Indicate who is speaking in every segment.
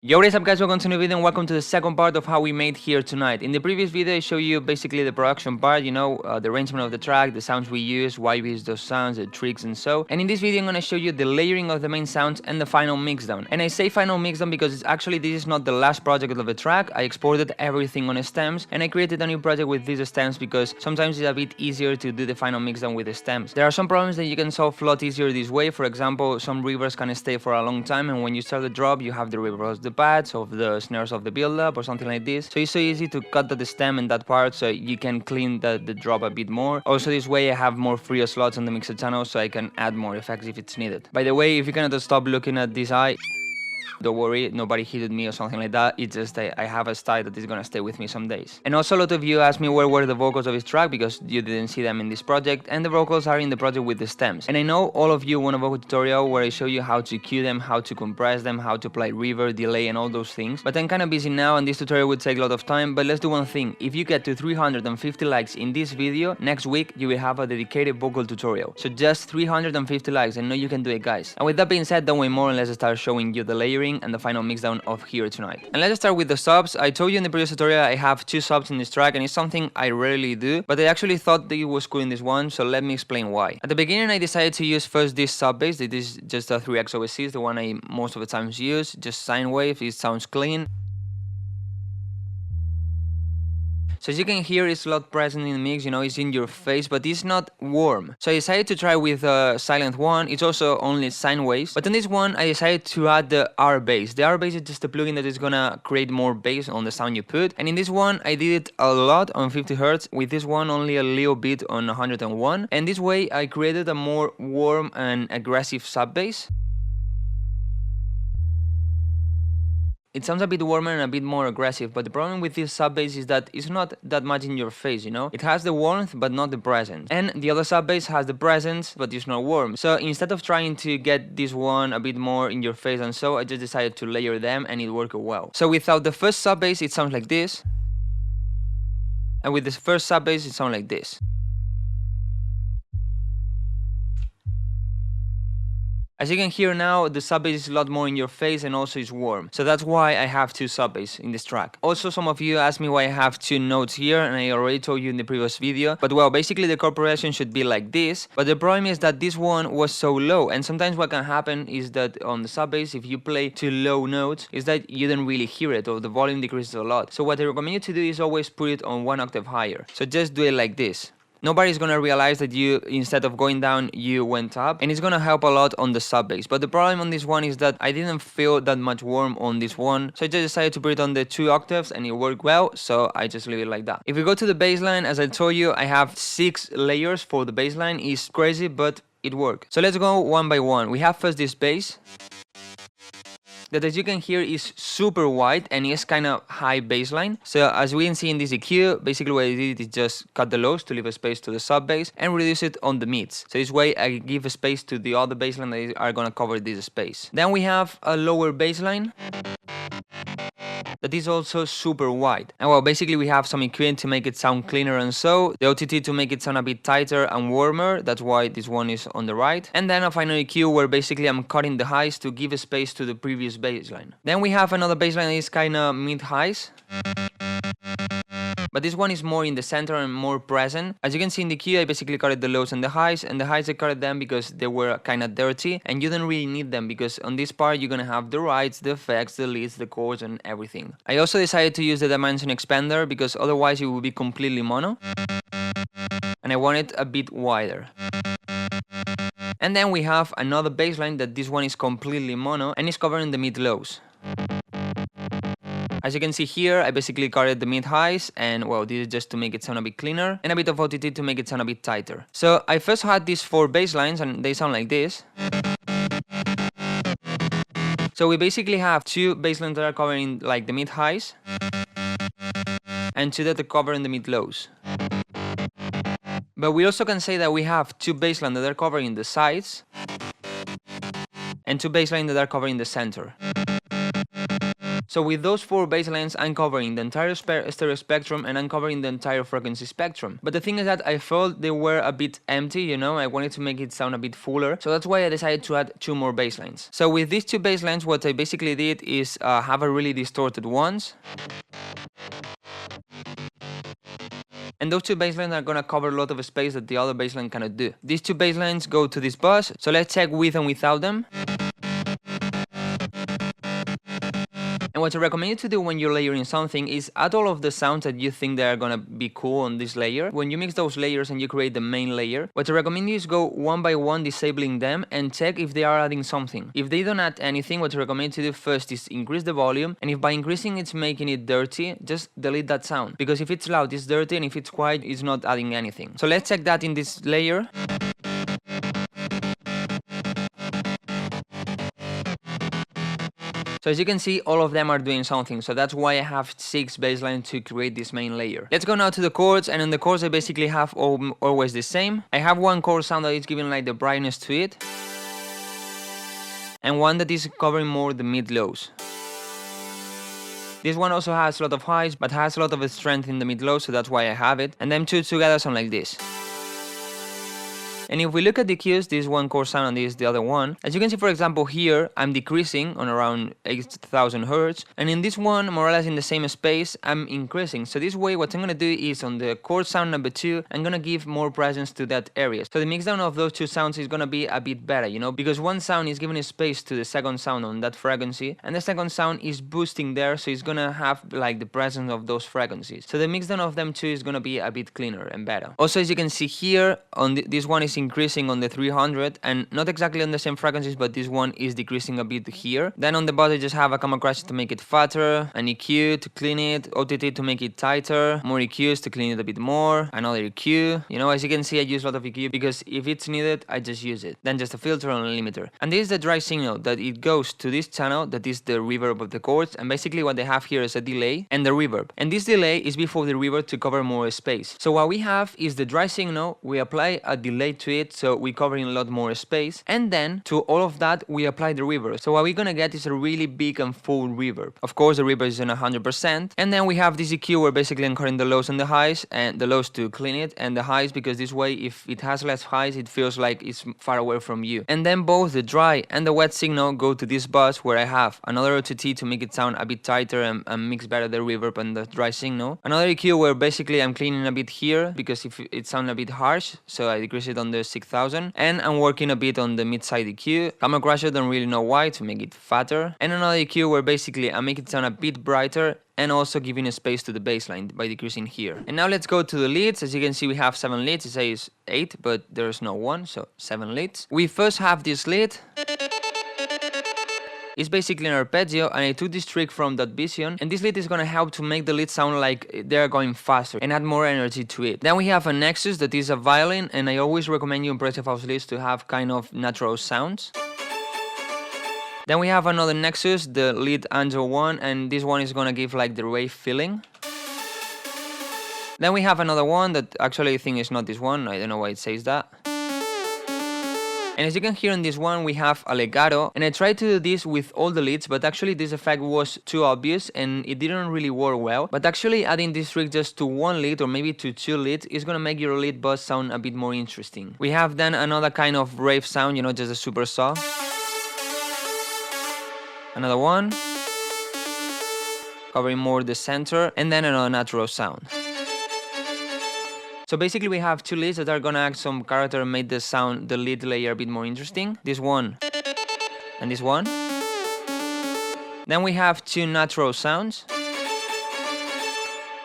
Speaker 1: Yo, what is up guys, welcome to a new video and welcome to the second part of how we made here tonight. In the previous video I showed you basically the production part, the arrangement of the track, the sounds we use, why we use those sounds, the tricks and so. And in this video I'm gonna show you the layering of the main sounds and the final mixdown. And I say final mixdown because it's actually this is not the last project of the track. I exported everything on stems and I created a new project with these stems because sometimes it's a bit easier to do the final mixdown with the stems. There are some problems that you can solve a lot easier this way. For example, some reverbs can stay for a long time and when you start the drop you have the reverbs the pads of the snares of the build-up or something like this. So it's so easy to cut the stem in that part so you can clean the drop a bit more. Also this way I have more free slots on the mixer channel so I can add more effects if it's needed. By the way, if you cannot stop looking at this eye, don't worry, nobody hit me or something like that. It's just I have a style that is gonna stay with me some days. And also a lot of you asked me where were the vocals of this track because you didn't see them in this project, and the vocals are in the project with the stems. And I know all of you want a vocal tutorial where I show you how to cue them, how to compress them, how to apply reverb, delay and all those things. But I'm kinda busy now and this tutorial would take a lot of time, but let's do one thing. If you get to 350 likes in this video, next week you will have a dedicated vocal tutorial. So just 350 likes, I know you can do it guys. And with that being said, don't wait more and let's start showing you the layering and the final mixdown of Here Tonight. And let's start with the subs. I told you in the previous tutorial I have 2 subs in this track and it's something I rarely do, but I actually thought that it was cool in this one, so let me explain why. At the beginning I decided to use first this sub bass. This is just a 3X OSC, the one I most of the times use, just sine wave, it sounds clean. So as you can hear, it's a lot present in the mix, it's in your face, but it's not warm. So I decided to try with a silent one. It's also only sine waves. But on this one, I decided to add the R bass. The R bass is just a plugin that is gonna create more bass on the sound you put. And in this one, I did it a lot on 50 Hz. With this one, only a little bit on 101. And this way, I created a more warm and aggressive sub bass. It sounds a bit warmer and a bit more aggressive, but the problem with this sub bass is that it's not that much in your face, It has the warmth, but not the presence. And the other sub bass has the presence, but it's not warm. So instead of trying to get this one a bit more in your face and so, I just decided to layer them and it worked well. So without the first sub bass, it sounds like this. And with this first sub bass, it sounds like this. As you can hear now, the sub bass is a lot more in your face and also is warm. So that's why I have 2 sub bass in this track. Also, some of you asked me why I have 2 notes here, and I already told you in the previous video. But well, basically the chord progression should be like this. But the problem is that this one was so low, and sometimes what can happen is that on the sub bass, if you play 2 low notes, is that you don't really hear it or the volume decreases a lot. So what I recommend you to do is always put it on 1 octave higher. So just do it like this. Nobody's gonna realize that you, instead of going down, you went up, and it's gonna help a lot on the sub bass. But the problem on this one is that I didn't feel that much warm on this one, so I just decided to put it on the 2 octaves and it worked well, so I just leave it like that. If we go to the bass line, as I told you, I have 6 layers for the bass line. It's crazy, but it worked. So let's go one by one. We have first this bass that, as you can hear, is super wide and is kind of high bassline. So as we can see in this EQ, basically what I did is just cut the lows to leave a space to the sub bass and reduce it on the mids. So this way I give a space to the other bassline that are gonna cover this space. Then we have a lower bassline that is also super wide. And well, basically we have some EQing to make it sound cleaner and so, the OTT to make it sound a bit tighter and warmer, that's why this one is on the right. And then a final EQ where basically I'm cutting the highs to give a space to the previous bassline. Then we have another bassline that is kinda mid-highs. But this one is more in the center and more present. As you can see in the key, I basically cut the lows and the highs I cut them because they were kind of dirty and you don't really need them because on this part you're gonna have the rides, the effects, the leads, the chords and everything. I also decided to use the dimension expander because otherwise it would be completely mono and I want it a bit wider. And then we have another bassline that this one is completely mono and is covering the mid-lows. As you can see here, I basically cutted the mid-highs and well, this is just to make it sound a bit cleaner and a bit of OTT to make it sound a bit tighter. So I first had these 4 bass lines and they sound like this. So we basically have 2 bass lines that are covering like the mid-highs and 2 that are covering the mid-lows. But we also can say that we have 2 bass lines that are covering the sides and 2 bass lines that are covering the center. So with those 4 bass lines, I'm covering the entire stereo spectrum and I'm covering the entire frequency spectrum. But the thing is that I felt they were a bit empty, you know, I wanted to make it sound a bit fuller. So that's why I decided to add 2 more bass lines. So with these 2 bass lines, what I basically did is have a really distorted ones. And those 2 basslines are gonna cover a lot of space that the other bassline cannot do. These 2 basslines go to this bus, so let's check with and without them. And what I recommend you to do when you're layering something is add all of the sounds that you think that are gonna be cool on this layer. When you mix those layers and you create the main layer, what I recommend you is go one by one disabling them and check if they are adding something. If they don't add anything, what I recommend you to do first is increase the volume, and if by increasing it's making it dirty, just delete that sound. Because if it's loud, it's dirty, and if it's quiet, it's not adding anything. So let's check that in this layer. So as you can see, all of them are doing something, so that's why I have 6 bass lines to create this main layer. Let's go now to the chords, and in the chords I basically have always the same. I have one chord sound that is giving like the brightness to it, and one that is covering more the mid-lows. This one also has a lot of highs, but has a lot of strength in the mid-low, so that's why I have it. And them 2 together sound like this. And if we look at the EQs, this one chord sound and this the other one, as you can see, for example, here I'm decreasing on around 8000 Hz, and in this one, more or less in the same space, I'm increasing. So this way, what I'm gonna do is on the chord sound number 2, I'm gonna give more presence to that area. So the mixdown of those 2 sounds is gonna be a bit better, you know, because one sound is giving a space to the second sound on that frequency, and the second sound is boosting there, so it's gonna have like the presence of those frequencies. So the mixdown of them 2 is gonna be a bit cleaner and better. Also, as you can see here, on this one is increasing on the 300 and not exactly on the same frequencies, but this one is decreasing a bit here. Then on the bottom I just have a camera crash to make it fatter, an EQ to clean it, OTT to make it tighter, more EQs to clean it a bit more, another EQ. You know, as you can see, I use a lot of EQ because if it's needed, I just use it. Then just a filter and a limiter. And this is the dry signal that it goes to this channel that is the reverb of the chords, and basically what they have here is a delay and the reverb. And this delay is before the reverb to cover more space. So what we have is the dry signal, we apply a delay to it, so we covering a lot more space, and then to all of that we apply the reverb. So what we're gonna get is a really big and full reverb. Of course the reverb is in 100%, and then we have this EQ where basically I'm cutting the lows and the highs, and the lows to clean it, and the highs because this way if it has less highs it feels like it's far away from you. And then both the dry and the wet signal go to this bus where I have another OTT to make it sound a bit tighter and mix better the reverb and the dry signal. Another EQ where basically I'm cleaning a bit here because if it sounds a bit harsh, so I decrease it on the 6000. And I'm working a bit on the mid-side EQ. Camera crusher, don't really know why, to make it fatter. And another EQ where basically I make it sound a bit brighter and also giving a space to the bassline by decreasing here. And now let's go to the leads. As you can see, we have 7 leads. It says 8, but there's no 1, so 7 leads. We first have this lead. It's basically an arpeggio, and I took this trick from that Vision, and this lead is gonna help to make the lead sound like they're going faster and add more energy to it. Then we have a Nexus that is a violin, and I always recommend you in progressive house leads to have kind of natural sounds. Then we have another Nexus, the lead Angel one, and this one is gonna give like the wave feeling. Then we have another one that actually I think is not this one, I don't know why it says that. And as you can hear in this one, we have a legato, and I tried to do this with all the leads, but actually this effect was too obvious and it didn't really work well. But actually adding this trick just to 1 lead or maybe to 2 leads is gonna make your lead buzz sound a bit more interesting. We have then another kind of rave sound, you know, just a super saw. Another one, covering more the center, and then another natural sound. So basically we have 2 leads that are gonna add some character and make the sound, the lead layer a bit more interesting. This one and this one. Then we have 2 natural sounds.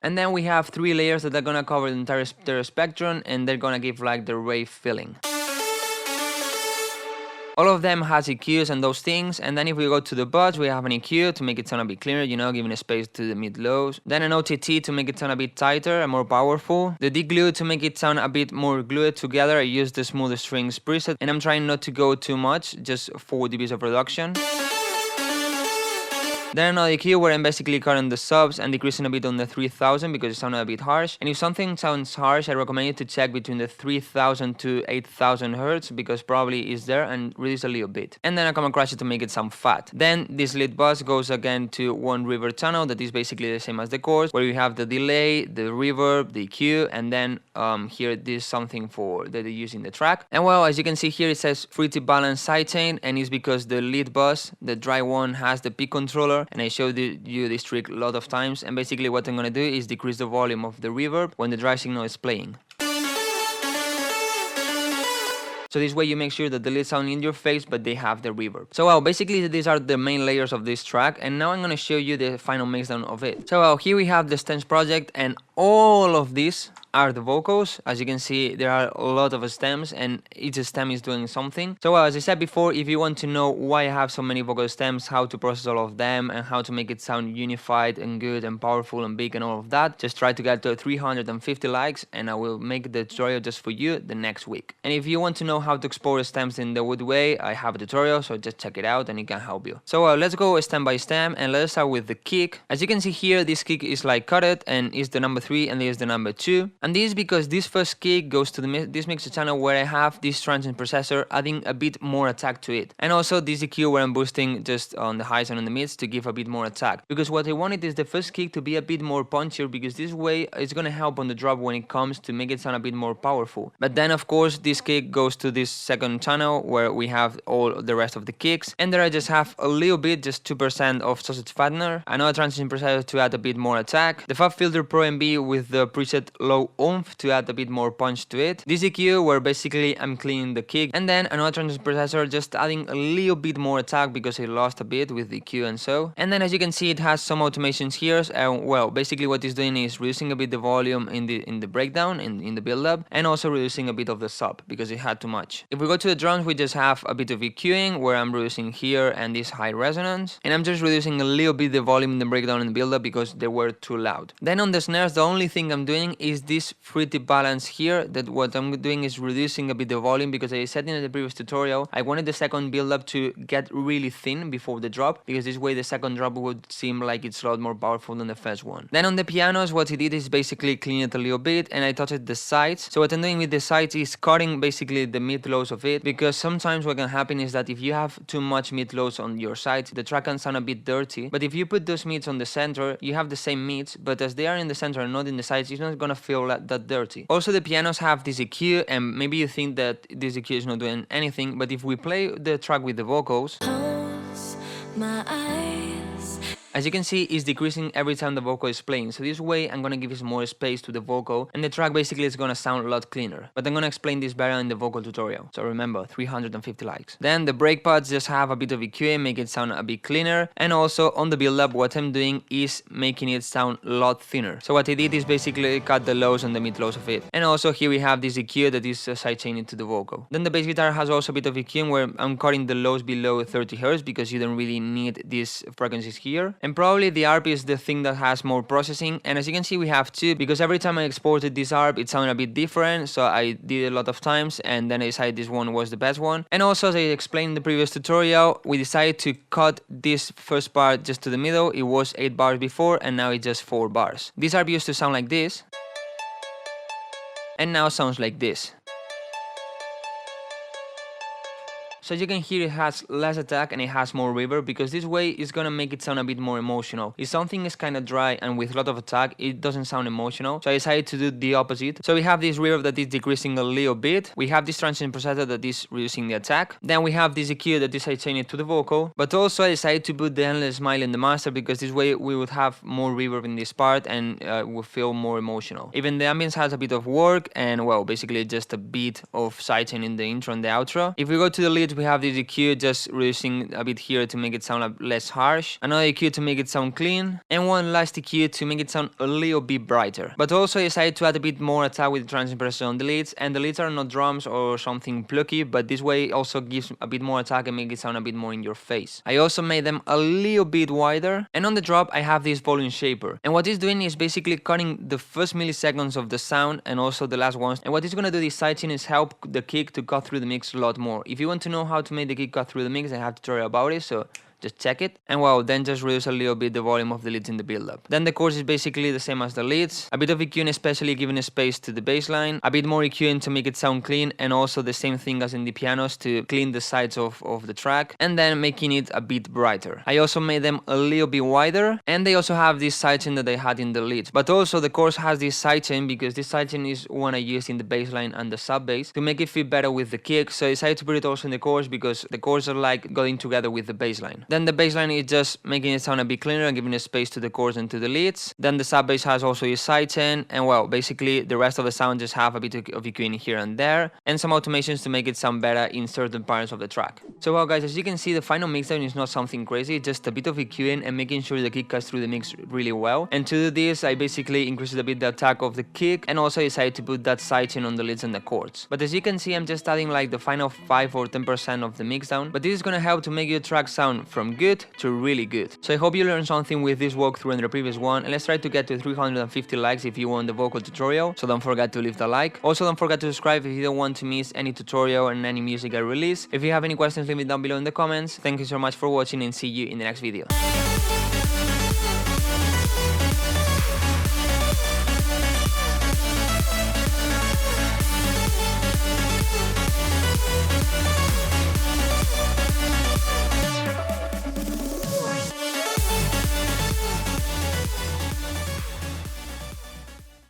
Speaker 1: And then we have 3 layers that are gonna cover the entire stereo spectrum, and they're gonna give like the rave feeling. All of them has EQs and those things, and then if we go to the buds, we have an EQ to make it sound a bit cleaner, you know, giving a space to the mid-lows. Then an OTT to make it sound a bit tighter and more powerful. The deglue to make it sound a bit more glued together. I use the smooth strings preset, and I'm trying not to go too much, just 4 dBs of reduction. Then another EQ where I'm basically cutting the subs and decreasing a bit on the 3000 because it sounded a bit harsh. And if something sounds harsh, I recommend you to check between the 3000 to 8000 hertz because probably it's there, and reduce a little bit. And then I come across it to make it sound fat. Then this lead bus goes again to one reverb channel that is basically the same as the chorus, where you have the delay, the reverb, the EQ, and then here this is something for that they use in the track. And well, as you can see here, it says pretty balanced sidechain, and it's because the lead bus, the dry one, has the peak controller, and I showed you this trick a lot of times. And basically what I'm gonna do is decrease the volume of the reverb when the dry signal is playing. So this way you make sure that the leads sound in your face, but they have the reverb. So well, basically these are the main layers of this track, and now I'm gonna show you the final mixdown of it. So well, here we have the stems project, and all of these are the vocals. As you can see, there are a lot of stems, and each stem is doing something. So well, as I said before, if you want to know why I have so many vocal stems, how to process all of them, and how to make it sound unified and good and powerful and big and all of that, just try to get to 350 likes, and I will make the tutorial just for you the next week. And if you want to know how to export stems in the wood way, I have a tutorial, so just check it out and it can help you. So let's go stem by stem, and let's start with the kick. As you can see here, this kick is like cut it, and is the number 3 and this is the number 2. And this is because this first kick goes to this mixer channel where I have this transient processor adding a bit more attack to it, and also this EQ where I'm boosting just on the highs and on the mids to give a bit more attack, because what I wanted is the first kick to be a bit more punchier, because this way it's gonna help on the drop when it comes to make it sound a bit more powerful. But then of course this kick goes to this second channel where we have all the rest of the kicks, and there I just have a little bit, just 2% of sausage fattener, another transient processor to add a bit more attack, the Fab Filter Pro MB with the preset low oomph to add a bit more punch to it, this EQ where basically I'm cleaning the kick, and then another transient processor just adding a little bit more attack because I lost a bit with the EQ and so. And then as you can see, it has some automations here, and well, basically what it's doing is reducing a bit the volume in the breakdown, in the build up, and also reducing a bit of the sub because it had too much. If we go to the drums, we just have a bit of EQing where I'm reducing here and this high resonance, and I'm just reducing a little bit the volume in the breakdown and the build up because they were too loud. Then on the snares, the only thing I'm doing is this pretty balance here, that what I'm doing is reducing a bit the volume because I said in the previous tutorial I wanted the second build up to get really thin before the drop, because this way the second drop would seem like it's a lot more powerful than the first one. Then on the pianos, what he did is basically clean it a little bit, and I touched the sides. So what I'm doing with the sides is cutting basically the mid lows of it, because sometimes what can happen is that if you have too much mid lows on your sides, the track can sound a bit dirty. But if you put those mids on the center, you have the same mids, but as they are in the center and not in the sides, it's not gonna feel that dirty. Also, the pianos have this EQ, and maybe you think that this EQ is not doing anything, but if we play the track with the vocals, close my eyes, as you can see, it's decreasing every time the vocal is playing. So this way I'm gonna give some more space to the vocal, and the track basically is gonna sound a lot cleaner. But I'm gonna explain this better in the vocal tutorial. So remember, 350 likes. Then the break pads just have a bit of EQ, make it sound a bit cleaner. And also on the build up, what I'm doing is making it sound a lot thinner. So what I did is basically cut the lows and the mid lows of it. And also here we have this EQ that is sidechaining to the vocal. Then the bass guitar has also a bit of EQ where I'm cutting the lows below 30 Hz because you don't really need these frequencies here. And probably the ARP is the thing that has more processing, and as you can see we have two, because every time I exported this ARP it sounded a bit different, so I did it a lot of times, and then I decided this one was the best one. And also, as I explained in the previous tutorial, we decided to cut this first part just to the middle. It was 8 bars before, and now it's just 4 bars. This ARP used to sound like this, and now sounds like this. So as you can hear, it has less attack and it has more reverb, because this way it's gonna make it sound a bit more emotional. If something is kind of dry and with a lot of attack, it doesn't sound emotional. So I decided to do the opposite. So we have this reverb that is decreasing a little bit. We have this transient processor that is reducing the attack. Then we have this EQ that is changing it to the vocal. But also I decided to put the endless smile in the master, because this way we would have more reverb in this part and will feel more emotional. Even the ambience has a bit of work, and well, basically just a bit of sidechain in the intro and the outro. If we go to the leads, we have this EQ just reducing a bit here to make it sound less harsh, another EQ to make it sound clean, and one last EQ to make it sound a little bit brighter. But also I decided to add a bit more attack with the transient processor on the leads, and the leads are not drums or something plucky, but this way also gives a bit more attack and make it sound a bit more in your face. I also made them a little bit wider, and on the drop I have this volume shaper, and what it's doing is basically cutting the first milliseconds of the sound and also the last ones, and what it's gonna do this sidechain is help the kick to cut through the mix a lot more. If you want to know how to make the kick cut through the mix, I have a tutorial about it, so just check it. And well, then just reduce a little bit the volume of the leads in the build-up. Then the chorus is basically the same as the leads, a bit of EQing, especially giving a space to the bass line, a bit more EQing to make it sound clean, and also the same thing as in the pianos to clean the sides of the track, and then making it a bit brighter. I also made them a little bit wider, and they also have this sidechain that I had in the leads. But also the chorus has this sidechain because this sidechain is one I used in the bass line and the sub bass to make it fit better with the kick. So I decided to put it also in the chorus because the chorus are like going together with the bass line. Then the bass line is just making it sound a bit cleaner and giving a space to the chorus and to the leads. Then the sub bass has also a sidechain, and well, basically the rest of the sound just have a bit of EQing here and there, and some automations to make it sound better in certain parts of the track. So well guys, as you can see, the final mixdown is not something crazy, just a bit of EQing and making sure the kick cuts through the mix really well. And to do this, I basically increased a bit the attack of the kick, and also decided to put that sidechain on the leads and the chords. But as you can see, I'm just adding like the final 5 or 10% of the mixdown, but this is gonna help to make your track sound from good to really good. So I hope you learned something with this walkthrough and the previous one, and let's try to get to 350 likes if you want the vocal tutorial, so don't forget to leave the like. Also don't forget to subscribe if you don't want to miss any tutorial and any music I release. If you have any questions, leave it down below in the comments. Thank you so much for watching, and see you in the next video.